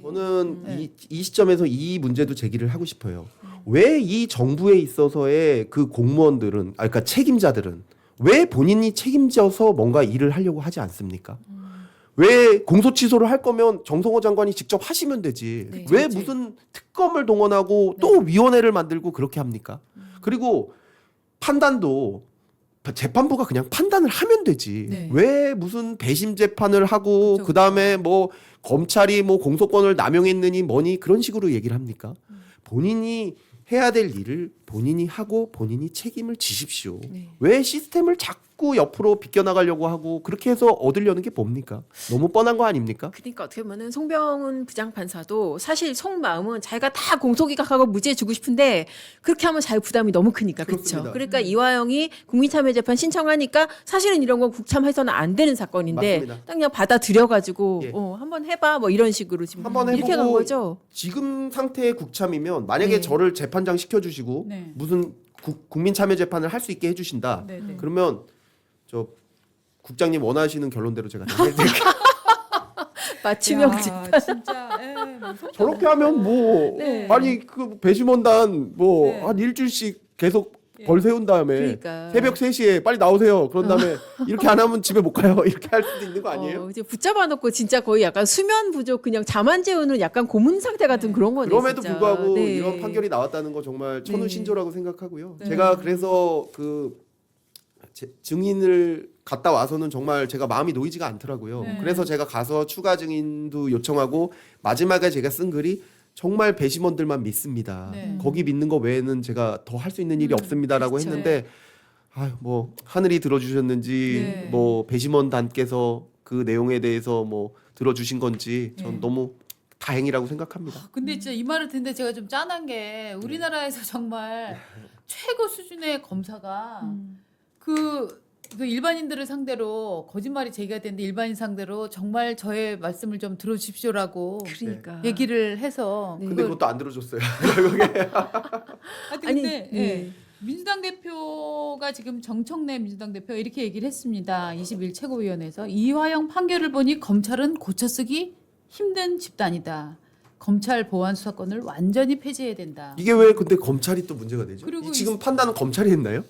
저는 이 시점에서 이 문제도 제기를 하고 싶어요. 왜 이 정부에 있어서의 그 공무원들은, 그러니까 책임자들은 왜 본인이 책임져서 뭔가 일을 하려고 하지 않습니까? 왜 공소 취소를 할 거면 정성호 장관이 직접 하시면 되지. 네, 왜 그렇지. 무슨 특검을 동원하고 또 위원회를 만들고 그렇게 합니까? 그리고 판단도 재판부가 그냥 판단을 하면 되지. 네. 왜 무슨 배심 재판을 하고 그렇죠. 그다음에 뭐 검찰이 뭐 공소권을 남용했느니 뭐니 그런 식으로 얘기를 합니까? 본인이 해야 될 일을 본인이 하고 본인이 책임을 지십시오. 네. 왜 시스템을 자꾸 옆으로 비껴나가려고 하고 그렇게 해서 얻으려는 게 뭡니까? 너무 뻔한 거 아닙니까? 그러니까 어떻게 보면은 송병훈 부장판사도 사실 속마음은 자기가 다 공소기각하고 무죄 주고 싶은데 그렇게 하면 자기 부담이 너무 크니까 그렇죠. 그렇습니다. 그러니까 이화영이 국민참여재판 신청하니까 사실은 이런 건 국참해서는 안 되는 사건인데 맞습니다. 딱 그냥 받아들여가지고 예. 한번 해봐 뭐 이런 식으로 지금 한번 이렇게 간 해보고 거죠. 지금 상태의 국참이면 만약에 네. 저를 재판장 시켜주시고 네. 무슨 국민참여재판을 할 수 있게 해주신다. 네, 네. 그러면 저 국장님 원하시는 결론대로 제가 다 해드릴게요. 맞춤형 야, 재판. 진짜 무섭다. 저렇게 하면 뭐 네. 아니 그 배심원단 뭐 네. 한 일주일씩 계속 벌 세운 다음에 그러니까. 새벽 3시에 빨리 나오세요. 그런 다음에 이렇게 안 하면 집에 못 가요. 이렇게 할 수도 있는 거 아니에요? 이제 붙잡아 놓고 진짜 거의 약간 수면 부족 그냥 잠 안 재우는 약간 고문 상태 같은 그런 거네. 그럼에도 진짜. 불구하고 네. 이런 판결이 나왔다는 거 정말 네. 천우신조라고 생각하고요. 네. 제가 그래서 그 증인을 갔다 와서는 정말 제가 마음이 놓이지가 않더라고요. 네. 그래서 제가 가서 추가 증인도 요청하고 마지막에 제가 쓴 글이 정말 배심원들만 믿습니다. 네. 거기 믿는 거 외에는 제가 더 할 수 있는 일이 없습니다라고 그렇죠. 했는데 아유 뭐 하늘이 들어주셨는지 네. 뭐 배심원단께서 그 내용에 대해서 뭐 들어주신 건지 전 네. 너무 다행이라고 생각합니다. 근데 진짜 이 말을 듣는데 제가 좀 짠한 게 우리나라에서 정말 최고 수준의 검사가 그 일반인들을 상대로 거짓말이 제기가 됐는데 일반인 상대로 정말 저의 말씀을 좀 들어주십시오라고 그러니까. 얘기를 해서 네. 근데 그것도 안 들어줬어요. 결국에. 아니 근데 네. 예. 민주당 대표가 지금 정청래 민주당 대표 이렇게 얘기를 했습니다. 21 최고위원회에서 이화영 판결을 보니 검찰은 고쳐쓰기 힘든 집단이다. 검찰 보안 수사권을 완전히 폐지해야 된다. 이게 왜 근데 검찰이 또 문제가 되죠? 그리고 지금 판단은 검찰이 했나요?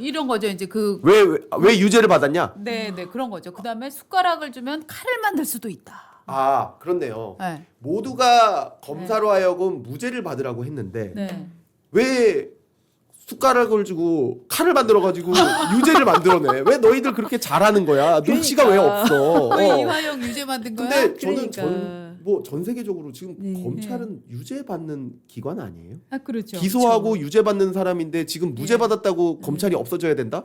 이런 거죠. 이제 그 왜 유죄를 받았냐? 네, 그런 거죠. 그다음에 숟가락을 주면 칼을 만들 수도 있다. 아 그렇네요. 네. 모두가 검사로 하여금 무죄를 받으라고 했는데 네. 왜 숟가락을 주고 칼을 만들어가지고 유죄를 만들어내? 왜 너희들 그렇게 잘하는 거야? 눈치가 왜 없어? 왜 이화영 유죄 만든 거야? 근데 저는 그러니까. 전 세계적으로 지금 네. 검찰은 유죄 받는 기관 아니에요? 아, 그렇죠. 기소하고 유죄 받는 사람인데 지금 무죄 받았다고 검찰이 없어져야 된다?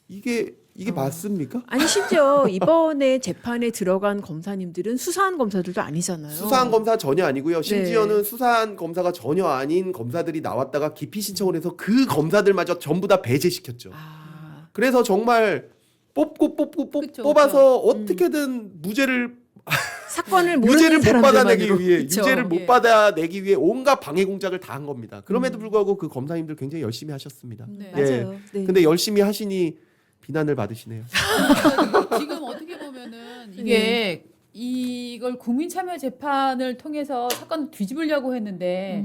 이게 맞습니까? 아니 심지어 이번에 재판에 들어간 검사님들은 수사한 검사들도 아니잖아요. 수사한 검사 전혀 아니고요. 심지어는 네. 수사한 검사가 전혀 아닌 검사들이 나왔다가 기피 신청을 해서 그 검사들마저 전부 다 배제시켰죠. 아, 그래서 정말 뽑고 그쵸, 뽑아서 어떻게든 무죄를 사건을 모르는 유죄를 못 받아내기 사람들만으로. 위해 그쵸. 유죄를 못 예. 받아내기 위해 온갖 방해 공작을 다 한 겁니다. 그럼에도 불구하고 그 검사님들 굉장히 열심히 하셨습니다. 네. 맞아요. 네. 근데 열심히 하시니 비난을 받으시네요. 지금 어떻게 보면은 이게 이걸 국민참여 재판을 통해서 사건을 뒤집으려고 했는데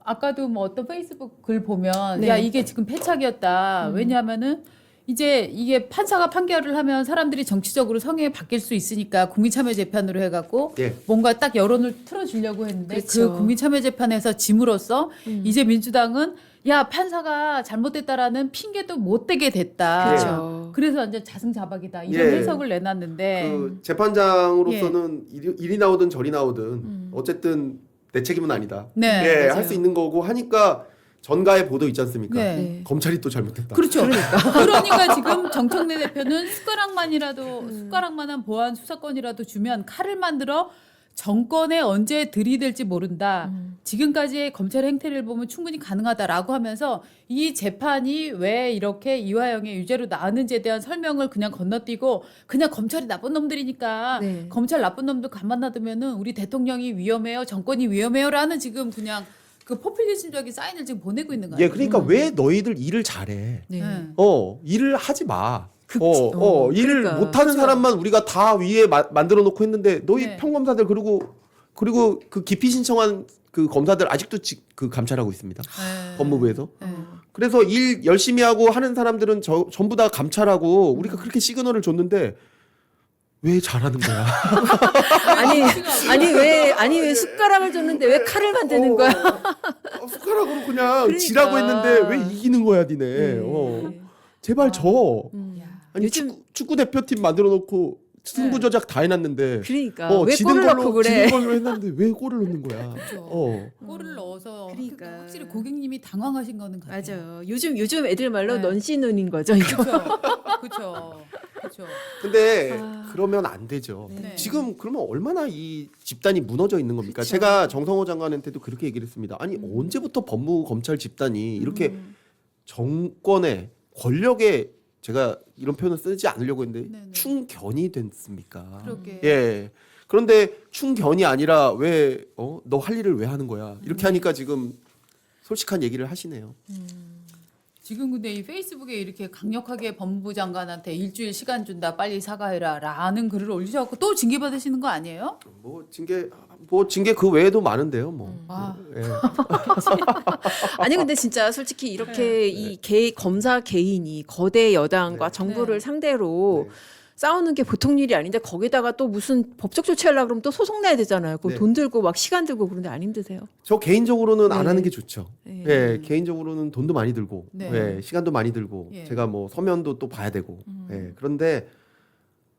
아까도 뭐 어떤 페이스북 글 보면 네. 야 이게 지금 패착이었다. 왜냐하면은 이제 이게 판사가 판결을 하면 사람들이 정치적으로 성향이 바뀔 수 있으니까 국민참여재판으로 해갖고 예. 뭔가 딱 여론을 틀어주려고 했는데 그렇죠. 그 국민참여재판에서 짐으로써 이제 민주당은 야 판사가 잘못됐다라는 핑계도 못 대게 됐다. 그렇죠. 그래서 완전 자승자박이다 이런 예. 해석을 내놨는데 그 재판장으로서는 이리 나오든 저리 나오든 어쨌든 내 책임은 아니다. 네, 예, 맞아요. 할 수 있는 거고 하니까 전가의 보도 있지 않습니까? 네. 네. 검찰이 또 잘못했다. 그렇죠. 그러니까 지금 정청래 대표는 숟가락만한 보안 수사권이라도 주면 칼을 만들어 정권에 언제 들이댈지 모른다. 지금까지의 검찰의 행태를 보면 충분히 가능하다라고 하면서 이 재판이 왜 이렇게 이화영의 유죄로 나왔는지에 대한 설명을 그냥 건너뛰고 그냥 검찰이 나쁜 놈들이니까 네. 검찰 나쁜 놈들 가만 놔두면은 우리 대통령이 위험해요, 정권이 위험해요라는 지금 그냥 그 포퓰리즘적인 사인을 지금 보내고 있는 거예요. 예, 그러니까 왜 너희들 일을 잘해? 네. 네. 일을 하지 마. 그쵸. 일을 그러니까. 못하는 그쵸. 사람만 우리가 다 위에 만들어 놓고 했는데 너희 네. 평검사들 그리고 그리고 그 기피 신청한 그 검사들 아직도 그 감찰하고 있습니다. 네. 법무부에서. 네. 그래서 일 열심히 하고 하는 사람들은 전부 다 감찰하고 우리가 그렇게 시그널을 줬는데 왜 잘하는 거야? 아니 왜 숟가락을 줬는데 왜 칼을 만드는 거야? 숟가락으로 그냥 그러니까. 지라고 했는데 왜 이기는 거야, 니네? 네. 제발 져. 야. 아니 요즘- 축구 대표팀 만들어 놓고 승부 조작 다 해놨는데 그러니까 왜 지는 골을 넣고 그래? 지는 걸로 했는데 왜 골을 넣는 거야? 그렇죠. 골을 넣어서 그러니까. 확실히 고객님이 당황하신 거는 같아요. 맞아요. 요즘 애들 말로 네. 넌씨눈인 거죠 이거. 그렇죠. 근데 아. 그러면 안 되죠. 네. 지금 그러면 얼마나 이 집단이 무너져 있는 겁니까? 그쵸. 제가 정성호 장관한테도 그렇게 얘기를 했습니다. 아니 언제부터 법무 검찰 집단이 이렇게 정권의 권력에 제가 이런 표현을 쓰지 않으려고 했는데 네네. 충견이 됐습니까? 그러게. 예. 그런데 충견이 아니라 왜 너 할 일을 왜 하는 거야? 이렇게 하니까 지금 솔직한 얘기를 하시네요. 지금 근데 이 페이스북에 이렇게 강력하게 법무부 장관한테 일주일 시간 준다 빨리 사과해라라는 글을 올리셔갖고 또 징계 받으시는 거 아니에요? 뭐 징계 그 외에도 많은데요, 뭐. 아. 예. 아니 근데 진짜 솔직히 이렇게 이 검사 개인이 거대 여당과 네. 정부를 네. 상대로 네. 싸우는 게 보통 일이 아닌데 거기다가 또 무슨 법적 조치하려고 그러면 또 소송 내야 되잖아요. 그 네. 돈 들고 막 시간 들고 그런데 안 힘드세요? 저 개인적으로는 안 네. 하는 게 좋죠. 네. 예, 개인적으로는 돈도 많이 들고, 네. 예, 시간도 많이 들고, 예. 제가 뭐 서면도 또 봐야 되고, 예, 그런데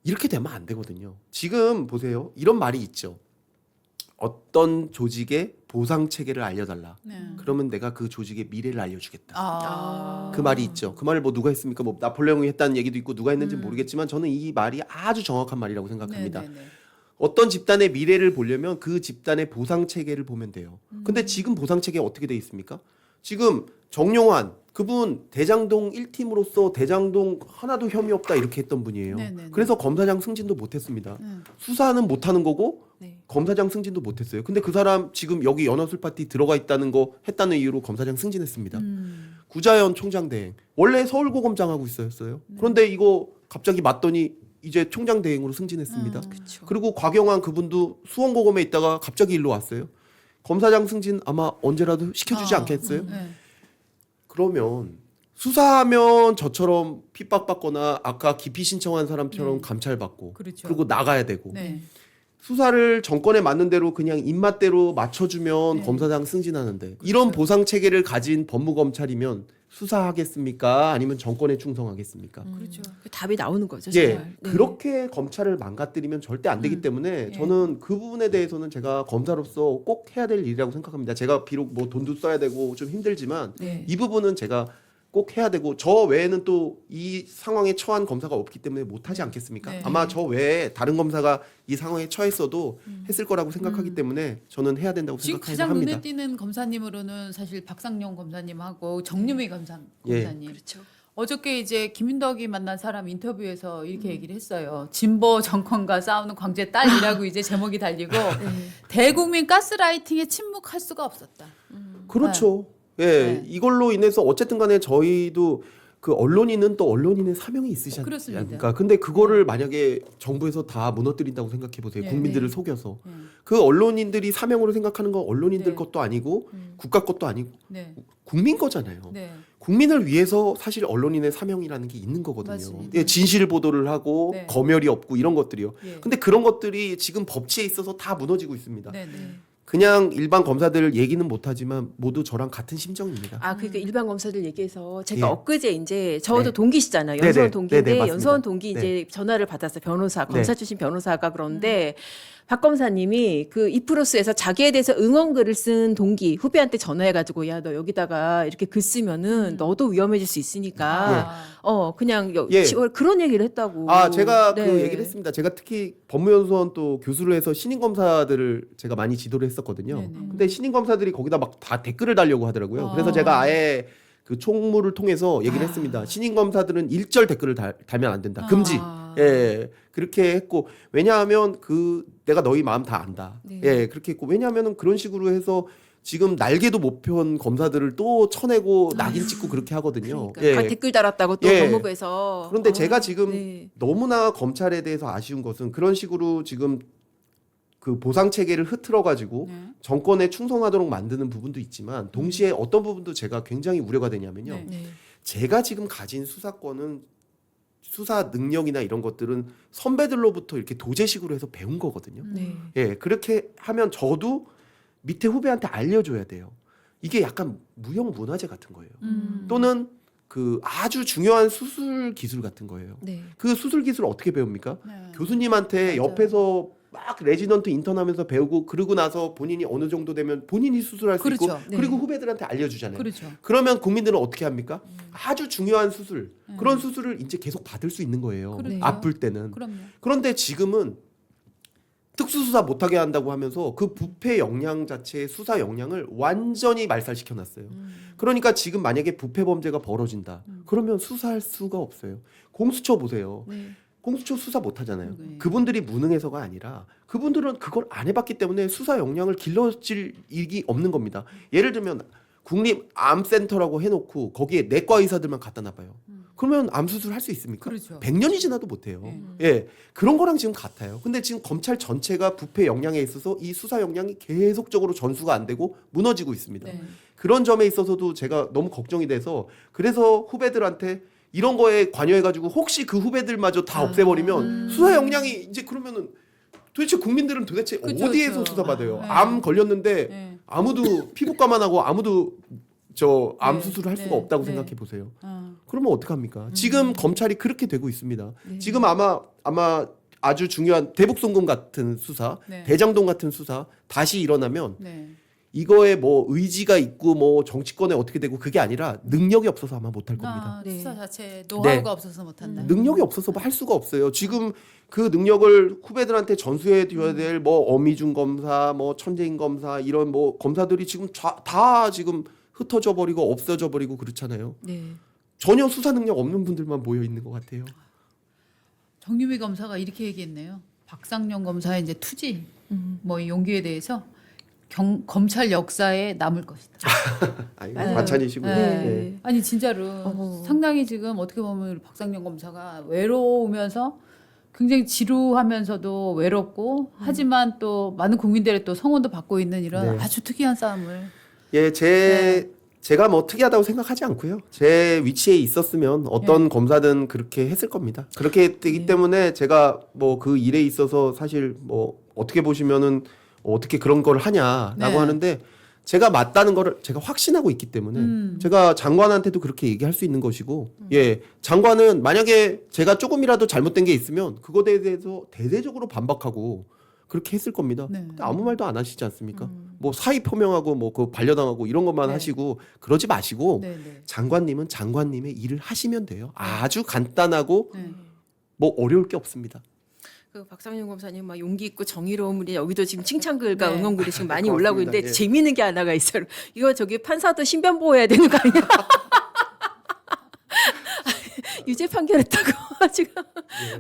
이렇게 되면 안 되거든요. 지금 보세요, 이런 말이 있죠. 어떤 조직의 보상 체계를 알려달라. 네. 그러면 내가 그 조직의 미래를 알려주겠다. 아. 그 말이 있죠. 그 말을 뭐 누가 했습니까? 뭐 나폴레옹이 했다는 얘기도 있고 누가 했는지 는 모르겠지만 저는 이 말이 아주 정확한 말이라고 생각합니다. 네네네. 어떤 집단의 미래를 보려면 그 집단의 보상 체계를 보면 돼요. 근데 지금 보상 체계가 어떻게 돼 있습니까? 지금 정용환 그분 대장동 1팀으로서 대장동 하나도 혐의 없다 이렇게 했던 분이에요. 네네네. 그래서 검사장 승진도 못했습니다. 네. 수사는 못하는 거고 네. 검사장 승진도 못했어요. 근데 그 사람 지금 여기 연합술 파티 들어가 있다는 거 했다는 이유로 검사장 승진했습니다. 구자연 총장 대행 원래 서울고검장 하고 있었어요. 그런데 이거 갑자기 맞더니 이제 총장 대행으로 승진했습니다. 그렇죠. 그리고 곽영환 그분도 수원고검에 있다가 갑자기 일로 왔어요. 검사장 승진 아마 언제라도 시켜주지 않겠어요? 네. 그러면 수사하면 저처럼 핍박받거나 아까 기피 신청한 사람처럼 감찰받고 그렇죠. 그리고 나가야 되고 네. 수사를 정권에 맞는 대로 그냥 입맛대로 맞춰주면 네. 검사장 승진하는데 이런 보상 체계를 가진 법무검찰이면 수사하겠습니까? 아니면 정권에 충성하겠습니까? 그렇죠. 그 답이 나오는 거죠. 예, 정말. 네. 그렇게 검찰을 망가뜨리면 절대 안 되기 때문에 저는 그 부분에 대해서는 제가 검사로서 꼭 해야 될 일이라고 생각합니다. 제가 비록 뭐 돈도 써야 되고 좀 힘들지만 네. 이 부분은 제가 꼭 해야 되고 저 외에는 또 이 상황에 처한 검사가 없기 때문에 못하지 않겠습니까? 네. 아마 저 외에 다른 검사가 이 상황에 처했어도 했을 거라고 생각하기 때문에 저는 해야 된다고 지금 생각합니다. 가장 눈에 띄는 검사님으로는 사실 박상용 검사님하고 정유미 검사님. 그렇죠. 어저께 이제 김윤덕이 만난 사람 인터뷰에서 이렇게 얘기를 했어요. 진보 정권과 싸우는 광주의 딸이라고 이제 제목이 달리고 대국민 가스라이팅에 침묵할 수가 없었다. 그렇죠. 예, 네. 이걸로 인해서 어쨌든 간에 저희도 그 언론인은 또 언론인의 사명이 있으시 그렇습니다. 않습니까? 근데 그거를 만약에 정부에서 다 무너뜨린다고 생각해 보세요. 네, 국민들을 네. 속여서. 네. 그 언론인들이 사명으로 생각하는 건 언론인들 네. 것도 아니고 국가 것도 아니고 네. 국민 거잖아요. 네. 국민을 위해서 사실 언론인의 사명이라는 게 있는 거거든요. 맞습니다. 예, 진실 보도를 하고 네. 검열이 없고 이런 것들이요. 예. 근데 그런 것들이 지금 법치에 있어서 다 무너지고 있습니다. 네. 네. 그냥 일반 검사들 얘기는 못하지만 모두 저랑 같은 심정입니다. 아, 그러니까 일반 검사들 얘기해서 제가 예. 엊그제 이제 저도 네. 동기시잖아요. 네네. 연수원 동기인데 네네, 맞습니다. 연수원 동기 네. 이제 전화를 받았어요. 변호사, 검사 네. 출신 변호사가 그런데 박 검사님이 그 이프로스에서 자기에 대해서 응원글을 쓴 동기 후배한테 전화해가지고 야 너 여기다가 이렇게 글 쓰면은 너도 위험해질 수 있으니까 그냥 예. 10월 그런 얘기를 했다고. 아, 제가 그 네. 얘기를 했습니다. 제가 특히 법무연수원 또 교수를 해서 신임 검사들을 제가 많이 지도를 했었거든요. 네네. 근데 신임 검사들이 거기다 막 다 댓글을 달려고 하더라고요. 아. 그래서 제가 아예 그 총무를 통해서 얘기를 했습니다. 신임 검사들은 일절 댓글을 달면 안 된다. 금지. 아. 예. 그렇게 했고 왜냐하면 그 내가 너희 마음 다 안다. 네. 예. 그렇게 했고 왜냐하면은 그런 식으로 해서 지금 날개도 못 편 검사들을 또 쳐내고 낙인 찍고 그렇게 하거든요. 그러니까 다 댓글 달았다고 또 예. 법무부에서. 그런데 제가 지금 네. 너무나 검찰에 대해서 아쉬운 것은 그런 식으로 지금 그 보상 체계를 흐트러 가지고 네. 정권에 충성하도록 만드는 부분도 있지만 동시에 어떤 부분도 제가 굉장히 우려가 되냐면요. 네. 네. 제가 지금 가진 수사권은 수사 능력이나 이런 것들은 선배들로부터 이렇게 도제식으로 해서 배운 거거든요. 네. 예, 그렇게 하면 저도 밑에 후배한테 알려줘야 돼요. 이게 약간 무형 문화재 같은 거예요. 또는 그 아주 중요한 수술 기술 같은 거예요. 네. 그 수술 기술을 어떻게 배웁니까? 네. 교수님한테 맞아요. 옆에서 막 레지던트 인턴하면서 배우고 그러고 나서 본인이 어느 정도 되면 본인이 수술할 수 그렇죠. 있고 네. 그리고 후배들한테 알려주잖아요. 그렇죠. 그러면 국민들은 어떻게 합니까? 아주 중요한 수술 음. 그런 수술을 이제 계속 받을 수 있는 거예요. 그렇죠. 아플 때는. 그럼요. 그런데 지금은 특수수사 못하게 한다고 하면서 그 부패 역량 자체의 수사 역량을 완전히 말살시켜놨어요. 그러니까 지금 만약에 부패 범죄가 벌어진다. 그러면 수사할 수가 없어요. 공수처 보세요. 네. 공수처 수사 못하잖아요. 네. 그분들이 무능해서가 아니라 그분들은 그걸 안 해봤기 때문에 수사 역량을 길러질 일이 없는 겁니다. 예를 들면 국립암센터라고 해놓고 거기에 내과 의사들만 갖다 놔봐요. 그러면 암 수술 할 수 있습니까? 그렇죠. 100년이 지나도 못해요. 예, 그런 거랑 지금 같아요. 근데 지금 검찰 전체가 부패 역량에 있어서 이 수사 역량이 계속적으로 전수가 안 되고 무너지고 있습니다. 네. 그런 점에 있어서도 제가 너무 걱정이 돼서 그래서 후배들한테 이런 거에 관여해가지고 혹시 그 후배들마저 다 없애버리면 수사 역량이 이제 그러면은 도대체 국민들은 도대체 그쵸, 어디에서 그쵸. 수사받아요? 네. 암 걸렸는데 네. 아무도 피부과만 하고 아무도 저 암 네. 수술을 할 네. 수가 없다고 네. 생각해 보세요. 어. 그러면 어떡합니까? 지금 검찰이 그렇게 되고 있습니다. 네. 지금 아마 아주 중요한 대북송금 같은 수사, 네. 대장동 같은 수사 다시 일어나면 네. 이거에 뭐 의지가 있고 뭐 정치권에 어떻게 되고 그게 아니라 능력이 없어서 아마 못할 겁니다. 아, 네. 수사 자체 노하우가 네. 없어서 못한다. 능력이 없어서 뭐 할 수가 없어요. 지금 그 능력을 후배들한테 전수해 줘야 될 뭐 어미중 검사, 뭐 천재인 검사 이런 뭐 검사들이 지금 다 지금 흩어져 버리고 없어져 버리고 그렇잖아요. 네. 전혀 수사 능력 없는 분들만 모여 있는 것 같아요. 정유미 검사가 이렇게 얘기했네요. 박상용 검사의 이제 투지, 뭐 이 용기에 대해서 검찰 역사에 남을 것이다. 아니 맞아요. 마찬가지시고요. 네. 네. 아니 진짜로 어허. 상당히 지금 어떻게 보면 우리 박상용 검사가 외로우면서 굉장히 지루하면서도 외롭고 하지만 또 많은 국민들의 또 성원도 받고 있는 이런 네. 아주 특이한 싸움을 예, 제가 뭐 특이하다고 생각하지 않고요. 제 위치에 있었으면 어떤 검사든 그렇게 했을 겁니다. 그렇게 되기 때문에 제가 뭐 그 일에 있어서 사실 뭐 어떻게 보시면은 어떻게 그런 걸 하냐라고 네. 하는데 제가 맞다는 거를 제가 확신하고 있기 때문에 제가 장관한테도 그렇게 얘기할 수 있는 것이고 예, 장관은 만약에 제가 조금이라도 잘못된 게 있으면 그거에 대해서 대대적으로 반박하고 그렇게 했을 겁니다. 네. 근데 아무 말도 안 하시지 않습니까? 뭐 사의 표명하고 뭐 그 반려당하고 이런 것만 네. 하시고 그러지 마시고 네, 네. 장관님은 장관님의 일을 하시면 돼요. 아주 간단하고 네. 뭐 어려울 게 없습니다. 그 박상용 검사님 막 용기 있고 정의로움이 여기도 지금 칭찬글과 네. 응원글이 지금 많이 고맙습니다. 올라오고 있는데 예. 재미있는 게 하나가 있어요. 이거 저기 판사도 신변 보호해야 되는 거 아니야? 유죄 판결했다고 지금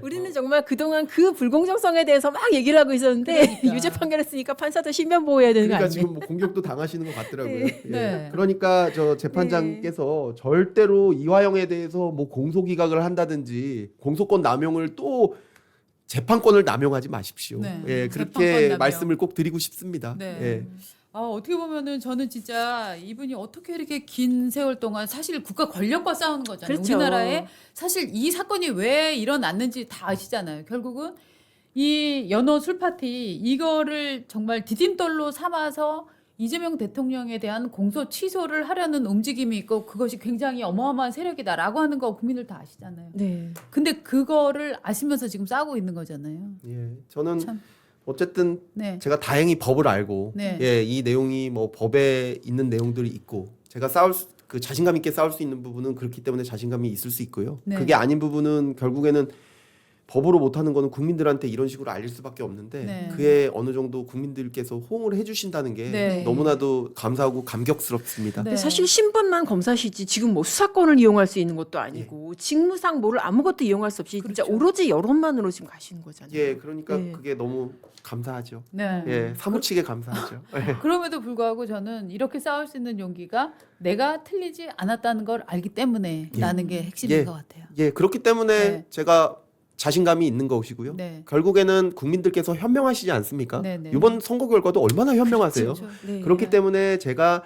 우리는 정말 그동안 그 불공정성에 대해서 막 얘기를 하고 있었는데 그러니까. 유죄 판결했으니까 판사도 신변 보호해야 되는 거 그러니까 아니에요? 지금 뭐 공격도 당하시는 것 같더라고요. 네. 예. 네. 그러니까 저 재판장께서 절대로 이화영에 대해서 뭐 공소기각을 한다든지 공소권 남용을 또 재판권을 남용하지 마십시오. 네. 예, 재판권 그렇게 남용. 말씀을 꼭 드리고 싶습니다. 네. 예. 아, 어떻게 보면은 저는 진짜 이분이 어떻게 이렇게 긴 세월 동안 사실 국가 권력과 싸우는 거잖아요. 그렇죠. 우리나라에 사실 이 사건이 왜 일어났는지 다 아시잖아요. 결국은 이 연호 술 파티 이거를 정말 디딤돌로 삼아서 이재명 대통령에 대한 공소 취소를 하려는 움직임이 있고 그것이 굉장히 어마어마한 세력이다라고 하는 거 국민들 다 아시잖아요. 네. 근데 그거를 아시면서 지금 싸우고 있는 거잖아요. 예. 저는 참. 어쨌든 네. 제가 다행히 법을 알고 네. 예, 이 내용이 뭐 법에 있는 내용들이 있고 제가 그 자신감 있게 싸울 수 있는 부분은 그렇기 때문에 자신감이 있을 수 있고요. 네. 그게 아닌 부분은 결국에는 법으로 못하는 거는 국민들한테 이런 식으로 알릴 수밖에 없는데 네. 그에 어느 정도 국민들께서 호응을 해주신다는 게 네. 너무나도 감사하고 감격스럽습니다. 네. 근데 사실 신분만 검사시지 지금 뭐 수사권을 이용할 수 있는 것도 아니고 직무상 뭐를 아무것도 이용할 수 없이 진짜 그렇죠. 오로지 여론만으로 지금 가시는 거잖아요. 예, 그러니까 네. 그게 너무 감사하죠. 네. 예, 사무치게 감사하죠. 예. 그럼에도 불구하고 저는 이렇게 싸울 수 있는 용기가 내가 틀리지 않았다는 걸 알기 때문에 예. 나는 게 핵심인 예. 것 같아요. 예, 그렇기 때문에 네. 제가 자신감이 있는 것이고요. 네. 결국에는 국민들께서 현명하시지 않습니까? 네, 네. 이번 선거 결과도 얼마나 현명하세요. 그렇죠. 네. 그렇기 때문에 제가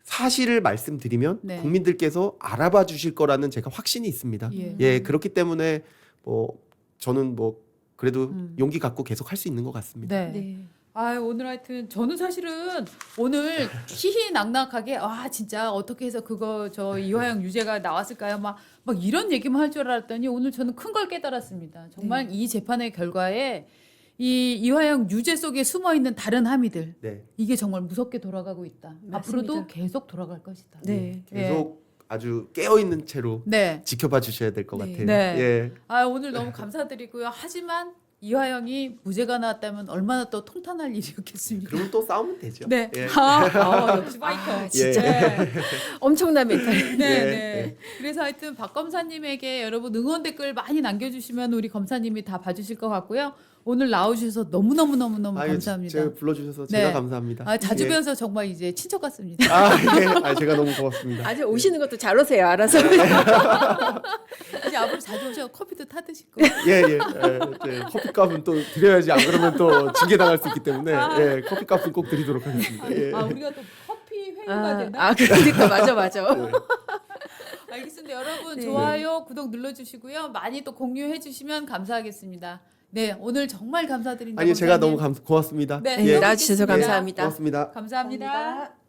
사실을 말씀드리면 네. 국민들께서 알아봐 주실 거라는 제가 확신이 있습니다. 예. 그렇기 때문에 뭐 저는 뭐 그래도 음. 용기 갖고 계속 할 수 있는 것 같습니다. 네. 네. 아 오늘 하여튼 저는 사실은 오늘 희희낙낙하게 진짜 어떻게 해서 그거 저 이화영 유죄가 나왔을까요? 막 이런 얘기만 할 줄 알았더니 오늘 저는 큰 걸 깨달았습니다. 정말 이 재판의 결과에 이 이화영 유죄 속에 숨어 있는 다른 함의들 네. 이게 정말 무섭게 돌아가고 있다. 맞습니다. 앞으로도 계속 돌아갈 것이다. 네. 계속 아주 깨어 있는 채로 네. 지켜봐 주셔야 될 것 네. 같아요. 네. 예. 오늘 너무 감사드리고요. 하지만 이화영이 무죄가 나왔다면 얼마나 또 통탄할 일이었겠습니까? 그러면 또 싸우면 되죠. 네. 예. 역시 파이터. 진짜. 네. 엄청난 멘탈. 네, 예. 네. 그래서 하여튼 박 검사님에게 여러분 응원 댓글 많이 남겨주시면 우리 검사님이 다 봐주실 것 같고요. 오늘 나오셔서 너무너무너무너무 아유, 감사합니다. 제가 불러주셔서 네. 제가 감사합니다. 자주 예. 뵈어서 정말 이제 친척 같습니다. 예. 제가 너무 고맙습니다. 아주 오시는 것도 잘 오세요. 알아서. 이제 앞으로 자주 오셔 커피도 타 드실 거예요. 예. 커피값은 또 드려야지 안 그러면 또 징계 당할 수 있기 때문에 커피값은 꼭 드리도록 하겠습니다. 예. 우리가 또 커피 회유가 되나? 그러니까 맞아. 알겠습니다. 여러분 네. 좋아요, 구독 눌러주시고요. 많이 또 공유해 주시면 감사하겠습니다. 네, 오늘 정말 감사드립니다. 아니 제가 검사님. 너무 고맙습니다. 네, 네, 또 나와주셔서 뵙겠습니다. 감사합니다. 고맙습니다. 감사합니다.